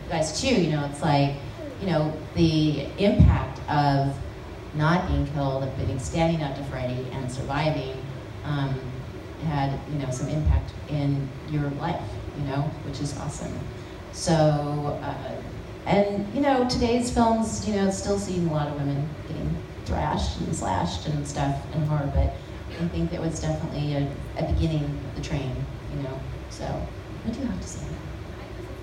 guys too, it's like, the impact of not being killed, of standing up to Freddy and surviving, had, some impact in your life, which is awesome. So, and, today's films, still seeing a lot of women getting thrashed and slashed and stuff and horror, but I think that was definitely a beginning of the train, so what do you have to say?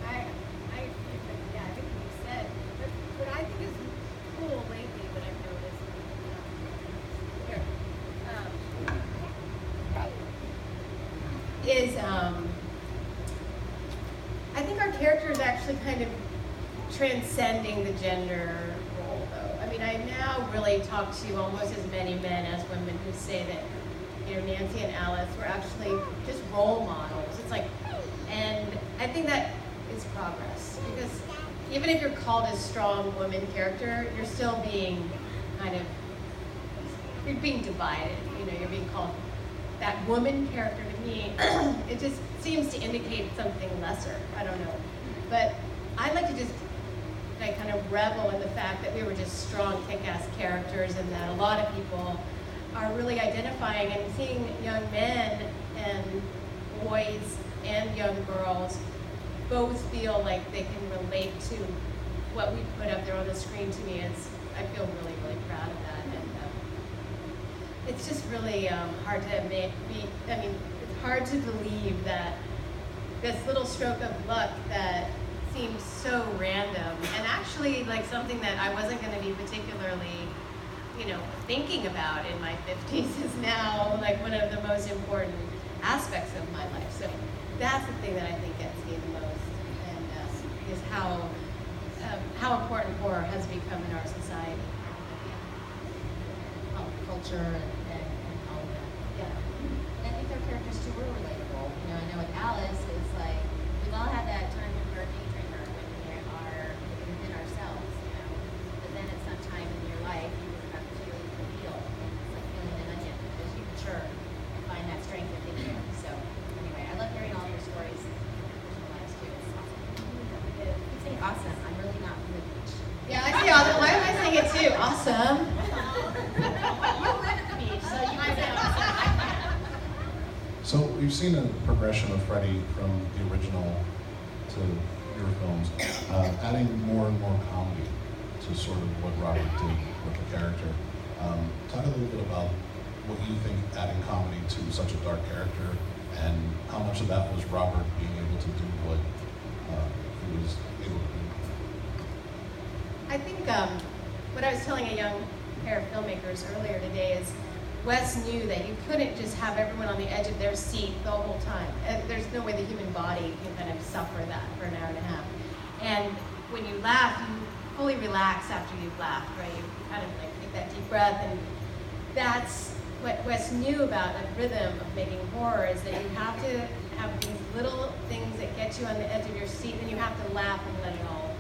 I agree with, yeah, everything you said. But what I think is cool lately, what I've noticed, is I think our characters actually kind of transcending the gender role, though. I mean, I now really talk to almost as many men as women who say that, Nancy and Alice were actually just role models. It's like, and I think that is progress, because even if you're called a strong woman character, you're still being you're being divided. You're being called that woman character. To me, it just seems to indicate something lesser. I don't know, but I'd like to just kind of revel in the fact that we were just strong, kick-ass characters, and that a lot of people are really identifying and seeing young men and boys and young girls both feel like they can relate to what we put up there on the screen. To me, I feel really, really proud of that, and it's just really hard to it's hard to believe that this little stroke of luck that seems so random, and actually like something that I wasn't going to be particularly thinking about in my 50s, is now like one of the most important aspects of my life. So that's the thing that I think gets me the most, and is how important horror has become in our society. Pop culture and all of that. Yeah. And I think their characters too were relatable. I know with Alice, it's like we've all had that time when we're a daydreamer, when we are within ourselves, But then at some time in your life, you have to really feel, and it's like feeling an onion as you mature and find that strength within you. So anyway, I love hearing all your stories and your personal lives too. It's awesome. Keep saying awesome. I'm really not from the beach. Yeah, I say awesome. Why am I saying it too? Awesome. You live at the beach, so you might say awesome. I can't. So we've seen a progression of Freddy from the original to your films, adding more and more comedy to sort of what Robert did with the character. Talk a little bit about what you think adding comedy to such a dark character, and how much of that was Robert being able to do what he was able to do. I think what I was telling a young pair of filmmakers earlier today is Wes knew that you couldn't just have everyone on the edge of their seat the whole time. There's no way the human body can kind of suffer that for an hour and a half. And when you laugh, you fully relax after you've laughed, right? You kind of like take that deep breath, and that's what Wes knew about the rhythm of making horror, is that you have to have these little things that get you on the edge of your seat, and you have to laugh and let it all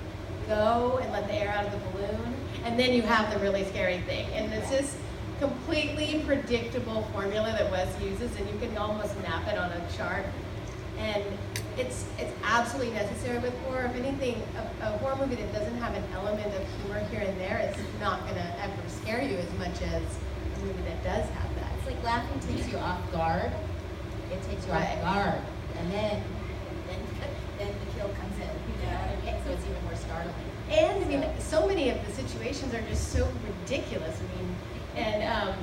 go and let the air out of the balloon, and then you have the really scary thing. And it's this completely predictable formula that Wes uses, and you can almost map it on a chart. And it's absolutely necessary with horror. If anything, a horror movie that doesn't have an element of humor here and there is not going to ever scare you as much as a movie that does have that. It's like laughing takes you off guard. It takes you Right. off guard, and then the kill comes in. You know what I mean? So it's even more startling. And I mean, so many of the situations are just so ridiculous. I mean, and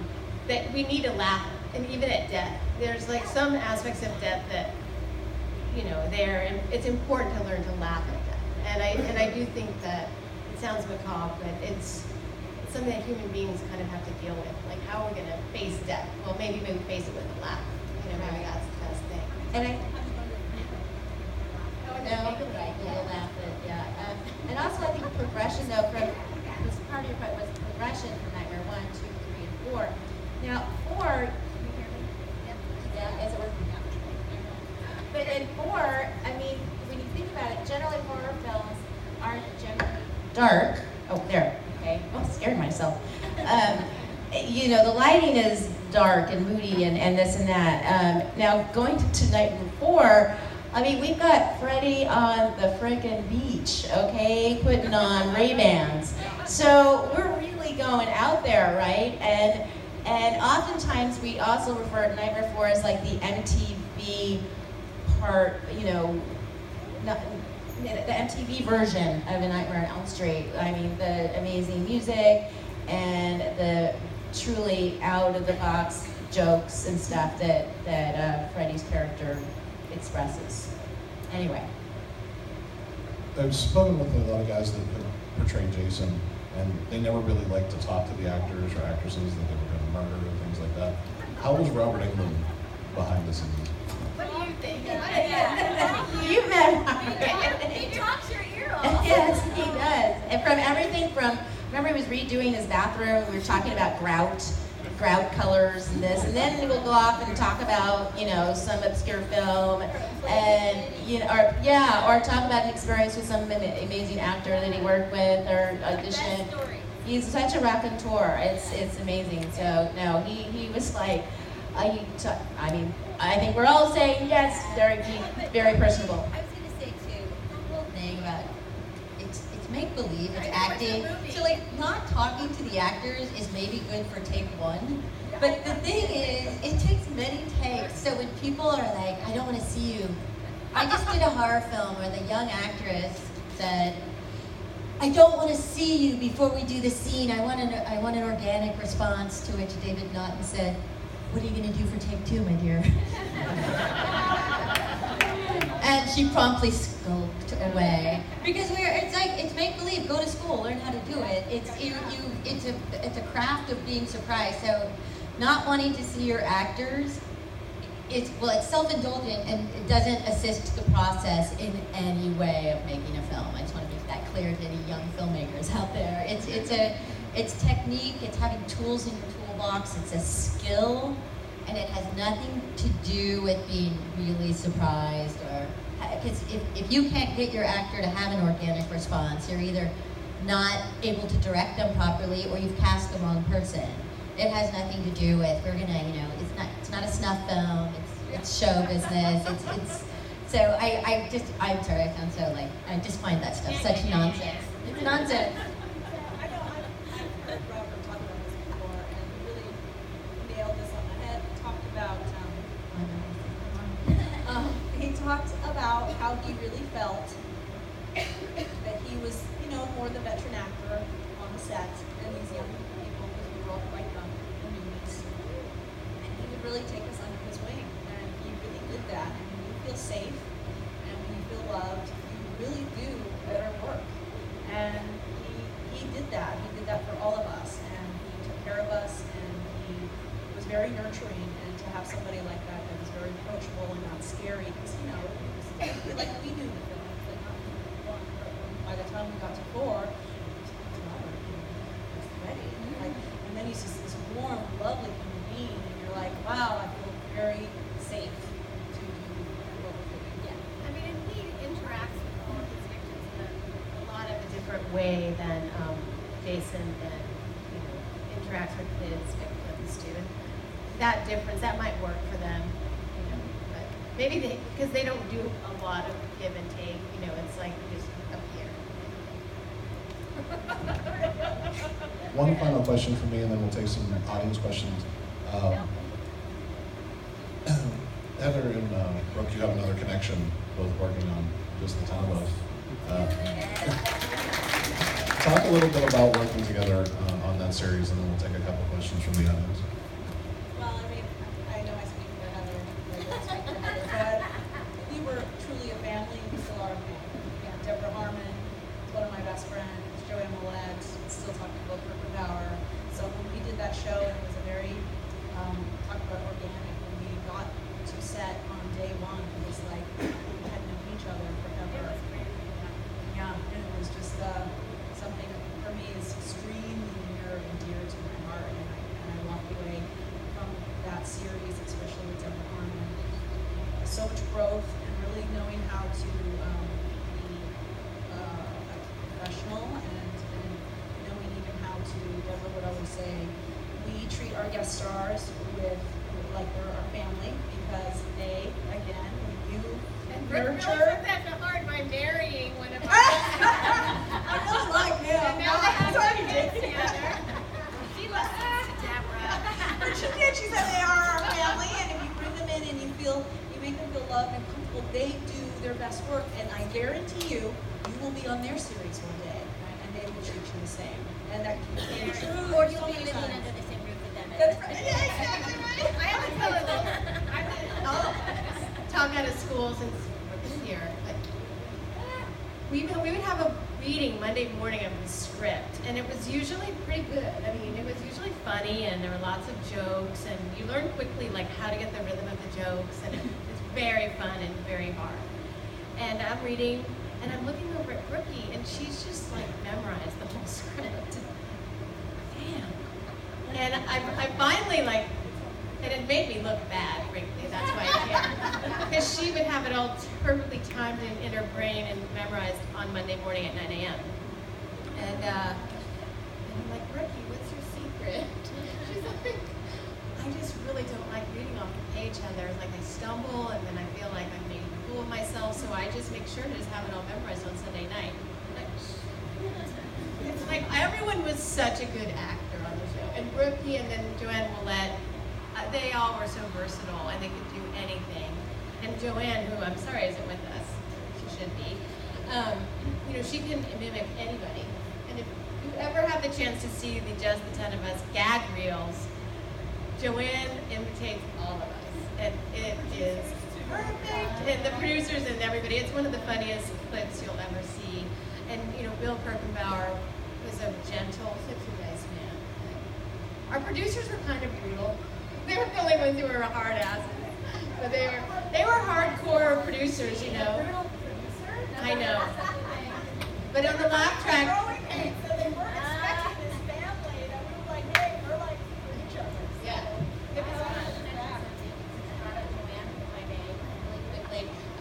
that we need to laugh. And even at death, there's like some aspects of death that, it's important to learn to laugh at death. And I do think that it sounds macabre, but it's something that human beings kind of have to deal with. Like, how are we going to face death? Well, maybe we face it with a laugh. Maybe that's the best thing. And You'll laugh at, yeah. And also I think progression though, from this part of your point was progression from Nightmare 1, 2, 3, and 4. Now 4, can you hear me? Yeah, is it working now? But in 4, I mean, when you think about it, generally horror films aren't generally dark. Oh, there. Okay. Oh, scared myself. The lighting is dark and moody and this and that. Now, going to Nightmare 4, I mean, we've got Freddie on the frickin' beach, okay, putting on Ray-Bans. So we're really going out there, right? And oftentimes we also refer to Nightmare 4 as like the MTV part, you know, the MTV version of A Nightmare on Elm Street. I mean, the amazing music and the truly out-of-the-box jokes and stuff that Freddie's character expresses. Anyway. I've spoken with a lot of guys that have portrayed Jason, and they never really like to talk to the actors or actresses that they were going to murder and things like that. How was Robert Englund behind the scenes? What do you think? You met Robert. He talks your ear off. Yes, he does. And from everything from, remember he was redoing his bathroom, we were talking about grout colors and this, and then we'll go off and talk about, you know, some obscure film, and, you know, or talk about an experience with some amazing actor that he worked with, or audition. He's such a raconteur, it's amazing. So, no, he was like, I mean, I think we're all saying yes, very personable. I was gonna say too, the whole thing about it's make-believe, it's acting. So like not talking to the actors is maybe good for take one. But the thing is, it takes many takes. So when people are like, I don't want to see you. I just did a horror film where the young actress said, I don't want to see you before we do the scene. I want an organic response, to which David Naughton said, what are you going to do for take two, my dear? And she promptly skulked away. Because it's make believe. Go to school, learn how to do it. It's a craft of being surprised. So, not wanting to see your actors, it's self-indulgent and it doesn't assist the process in any way of making a film. I just want to make that clear to any young filmmakers out there. It's technique. It's having tools in your toolbox. It's a skill. And it has nothing to do with being really surprised, or because if you can't get your actor to have an organic response, you're either not able to direct them properly or you've cast the wrong person. It has nothing to do with it's not a snuff film. It's show business. So I'm sorry, I sound so like I just find that stuff such nonsense. It's nonsense. I know I've heard Robert talk about this before, and he really nailed this on the head. He talked about how he really felt that he was, more the veteran actor on the set, and these young people, because we were all quite young, the newbies, and he would really take us under his wing, and he really did that. And when you feel safe and when you feel loved, you really do better work. And he did that. He did that for all of us, and he took care of us, and he was very nurturing. And to have somebody like that was very approachable and not scary, because it was like we knew the film. By the time we got to 4, ready. And then he's just this warm, lovely human being, and you're like, wow, I feel very safe to do what we're doing. Yeah. I mean, and he interacts with all of his victims in a lot of a different way than Jason interacts with his victims too. And that difference, that might work for them, but maybe because they don't do a lot of give and take, it's like just up here. One final question from me, and then we'll take some audience questions. Heather and Brooke, you have another connection, both working on Just the 10 of Us. Talk a little bit about working together on that series, and then we'll take a couple questions from the audience. Well, I mean, I know I speak for Heather, but we were truly a family, we still are a family. Deborah Harmon is one of my best friends, Joanne Millett, still talking about Purple Power. So when we did that show, it was a very, talk about organic, when we got to set on day one, it was like we had known each other forever. Yeah, and it was just something that for me is extremely near and dear to my heart, and I walked away from that series, especially with Deborah Harmon. So much growth and really knowing how to be a professional and knowing even how to, Deborah would always say, we treat our guest stars with like they're our family, because they, again, review and Brooke really nurture. took that to heart by marrying one of our I really like him. And now they have Sorry, two kids together. She listens to Deborah. But she did. She said they are our family, and if you bring them in and you make them feel loved and comfortable, they do their best work. And I guarantee you, you will be on their series one day, and they will treat you the same. And that can be true. Or you'll so be many living times. under the same roof with them. That's right. Yeah, exactly right. I have to tell a little, I'll talk out of school since Brooke is here. But we would have a reading Monday morning of the script, and it was usually pretty good. I mean, it was usually funny, and there were lots of jokes, and you learn quickly like how to get the rhythm of the jokes, and it's very fun and very hard. And I'm reading, and I'm looking over at Brookie, and she's just like memorized the whole script. Damn. And I finally like, and it made me look bad, frankly. That's why I can't. Because she would have it all perfectly timed in her brain and memorized on Monday morning at 9 a.m. And I'm like, Brookie, what's your secret? She's like, I just really don't like reading off the page, Heather. Like I stumble, and then I feel like I'm making a fool of myself, so I just make sure to just have it all memorized on Sunday night. It's like everyone was such a good actor on the show. And Brookie and then Joanne Willette, they all were so versatile and they could do anything. And Joanne, who I'm sorry isn't with us, she should be, you know, she can mimic anybody. And if you ever have the chance to see the Just the 10 of Us gag reels, Joanne imitates all of us. And it is perfect. And the producers and everybody, it's one of the funniest clips you'll ever see. And, you know, Bill Kirkenbauer was a gentle, such a nice man. Our producers were kind of brutal. They were the only ones who were hard asses. But they were hardcore producers, you know. I know. But on the laugh track, So they weren't expecting this family, that we were like, hey, we're like for each other. yeah, it was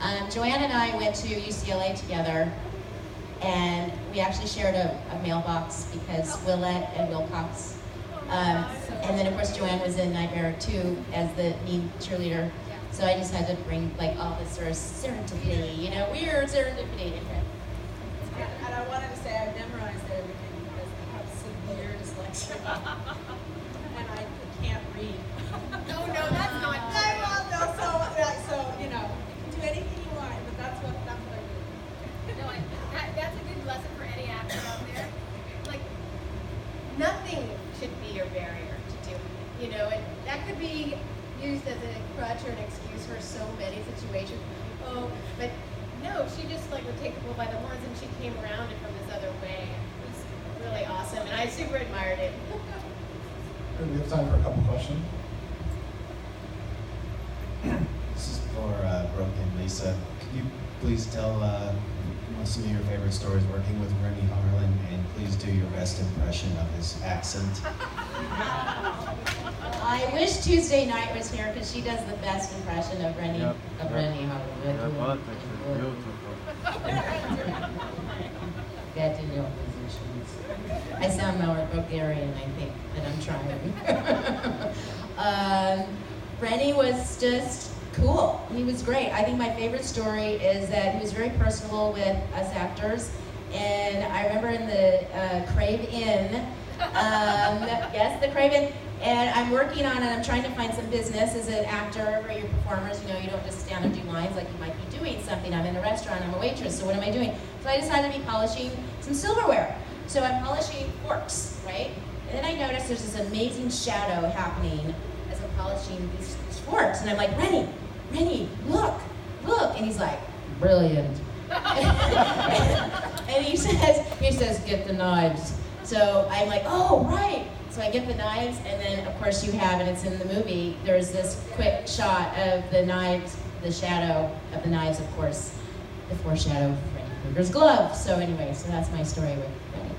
fun. Joanne and I went to UCLA together, and we actually shared a mailbox because Willette and Wilcox. And then of course Joanne was in Nightmare 2 as the mean cheerleader. So I just had to bring like all this sort of serendipity, you know, weird serendipity into it. And I wanted to say I've memorized everything because I have severe dyslexia. And I can't read. Oh no, that's not I love those so, you know, you can do anything you want, but that's what I do. No, that's a good lesson for any actor out there. Like, nothing should be your barrier to doing it, you know, and that could be used as a crutch or an excuse for so many situations. Oh, but no, she just like would take the bull by the horns, and she came around it from this other way. It was really awesome, and I super admired it. Do we have time for a couple questions? This is for Brooke and Lisa. Could you please tell some of your favorite stories working with Rennie Harlan, and please do your best impression of his accent? I wish Tuesday night was here because she does the best impression of Rennie. Yep, Of yep. Rennie Your Harlan. politics is beautiful. Get in your positions. I sound more Bulgarian, I think, than I'm trying. Rennie was just cool. He was great. I think my favorite story is that he was very personable with us actors. And I remember in the Crave Inn, yes, the Crave Inn, and I'm working on it. I'm trying to find some business as an actor or your performers. You know, you don't just stand there and do lines like you might be doing something. I'm in a restaurant, I'm a waitress, so what am I doing? So I decided to be polishing some silverware. So I'm polishing forks, right? And then I noticed there's this amazing shadow happening as I'm polishing these forks. And I'm like, Rennie, look. And he's like, brilliant. And he says, get the knives. So I'm like, oh, right. So I get the knives, and then of course you have, and it's in the movie, there's this quick shot of the knives, the shadow of the knives, of course, the foreshadow of Freddy Krueger's glove. So anyway, so that's my story with Rennie.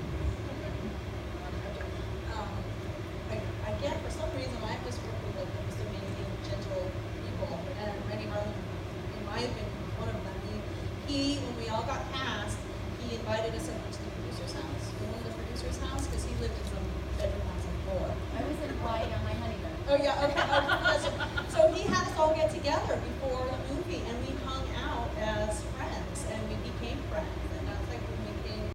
Again, for some reason, I just work with like most amazing, gentle people, and Rennie Harlan, in my opinion, was one of them. He, when we all got cast, he invited us over to the producer's house. We went to the producer's house because he lived in some bedroom on some floor. I was in Hawaii on my honeymoon. Oh yeah, okay.